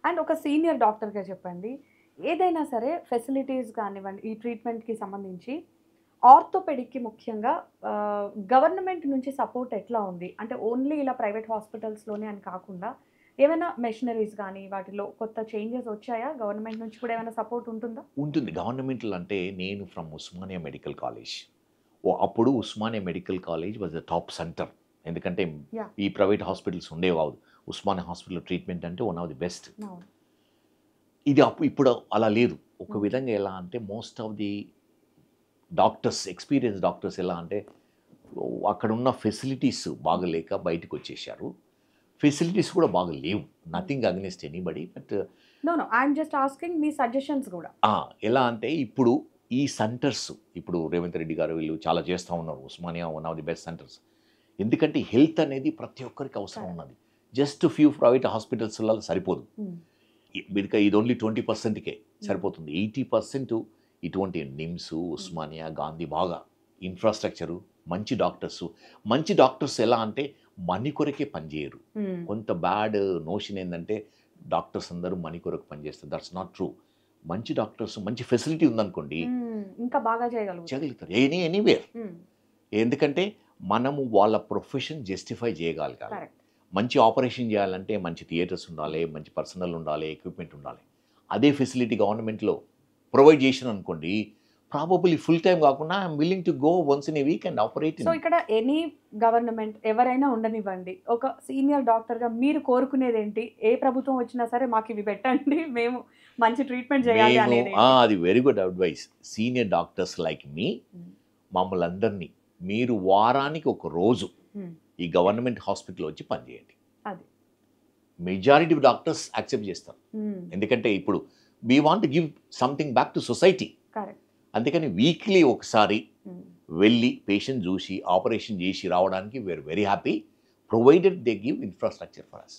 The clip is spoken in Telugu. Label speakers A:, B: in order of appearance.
A: అండ్ ఒక సీనియర్ డాక్టర్‌గా చెప్పండి. ఏదైనా సరే ఫెసిలిటీస్ కానివ్వండి, ఈ ట్రీట్మెంట్‌కి సంబంధించి ఆర్థోపెడిక్‌కి ముఖ్యంగా గవర్నమెంట్ నుంచి సపోర్ట్ ఎట్లా ఉంది? అంటే ఓన్లీ ఇలా ప్రైవేట్ హాస్పిటల్స్‌లోనే అని కాకుండా ఏమైనా మెషినరీస్ గాని, వాటిలో కొత్త చేంజెస్ వచ్చాయా? గవర్నమెంట్ నుంచి కూడా ఏమైనా సపోర్ట్ ఉంటుందా?
B: ఉంటుంది. గవర్నమెంటల్ అంటే నేను ఫ్రమ్ ఉస్మానియా మెడికల్ కాలేజ్. అప్పుడు Osmania medical college was the top center. ఎందుకంటే
A: యాహ్!
B: ఈ ప్రైవేట్ హాస్పిటల్స్ ఉండేవి కాదు. ఉస్మానియా హాస్పిటల్ ట్రీట్మెంట్ అంటే వన్ ఆఫ్ ది బెస్ట్.
A: అవును.
B: ఇది ఇప్పుడు అలా లేదు. ఒక
A: హ్మ్.
B: విధంగా ఎలా అంటే most of the doctors, experience doctors ఎలా అంటే అక్కడున్న ఫెసిలిటీస్ బాగాలేక బయటికొచ్చేశారు. ఫెసిలిటీస్ కూడా బాగా లేవు.
A: Hmm.
B: Nothing against anybody. But
A: no. No. I am just asking మీ సజెషన్స్ గూడా.
B: ఎలా అంటే ఇప్పుడు ఈ సెంటర్స్ ఇప్పుడు రేవంత్ రెడ్డి గారు వీళ్ళు చాలా చేస్తా ఉన్నారు. Osmania one of the best centres. ఎందుకంటే హెల్త్ అనేది ప్రతి ఒక్కరికి అవసరం
A: కరెక్ట్.
B: ఉన్నది. జస్ట్ ఫ్యూ ప్రైవేట్ హాస్పిటల్స్‌లలో సరిపోదు.
A: హ్మ్.
B: ఇది ఓన్లీ 20%కే
A: హ్మ్.
B: సరిపోతుంది. 80% ఇటువంటి నిమ్స్,
A: హ్మ్.
B: ఉస్మానియా, గాంధీ బాగా ఇన్‌ఫ్రాస్ట్రక్చరు, మంచి డాక్టర్సు. మంచి డాక్టర్స్ ఎలా అంటే మనీ కొరకే పనిచేయరు.
A: హ్మ్.
B: కొంత బ్యాడ్ నోషన్ ఏందంటే డాక్టర్స్ అందరూ మనీ కొరకు పనిచేస్తారు. That's not true. మంచి డాక్టర్స్ మంచి ఫెసిలిటీ ఉందనుకోండి
A: హ్మ్. ఇంకా బాగా చేయగలుగుతారు.
B: చేయగలుగుతారు. ఎనీవేర్.
A: హ్మ్.
B: ఎందుకంటే మనము వాళ్ళ ప్రొఫెషన్ జస్టిఫై చేయగలగాలి.
A: కరెక్ట్.
B: మంచి ఆపరేషన్ చేయాలంటే మంచి థియేటర్స్ ఉండాలి, మంచి పర్సనల్ ఉండాలి, ఎక్విప్‌మెంట్ ఉండాలి. అదే ఫెసిలిటీ గవర్నమెంట్‌లో ప్రొవైడ్ చేసిరనుకోండి, ప్రాబబుల్లీ ఫుల్ టైమ్ కాకుండా I am willing to go once in a week and operate
A: so,
B: in.
A: ఇక్కడ ఎనీ గవర్నమెంట్ ఎవరైనా ఉండనివ్వండి. ఒక సీనియర్ డాక్టర్‌గా మీరు కోరుకునేదేంటి? ఏ ప్రభుత్వం వచ్చినా సరే మాకివి పెట్టండి. మేము మంచి ట్రీట్మెంట్ చేయాలి
B: మేము
A: అనేదేంటి?
B: అది very good advice. Senior doctors like మీ
A: హ్మ్.
B: మమ్మల్నందరినీ మీరు వారానికి ఒక రోజు
A: హ్మ్.
B: ఈ గవర్నమెంట్ హాస్పిటల్‌లో వచ్చి పనిచేయండి.
A: అది.
B: మెజారిటీ డాక్టర్స్ యాక్సెప్ట్ చేస్తారు.
A: హ్మ్.
B: ఎందుకంటే ఇప్పుడు we want to give something back to society.
A: Correct.
B: అందుకని వీక్లీ ఒకసారి
A: హ్మ్.
B: వెళ్ళి పేషెంట్ చూసి ఆపరేషన్ చేసి రావడానికి we are very happy provided they give infrastructure for us.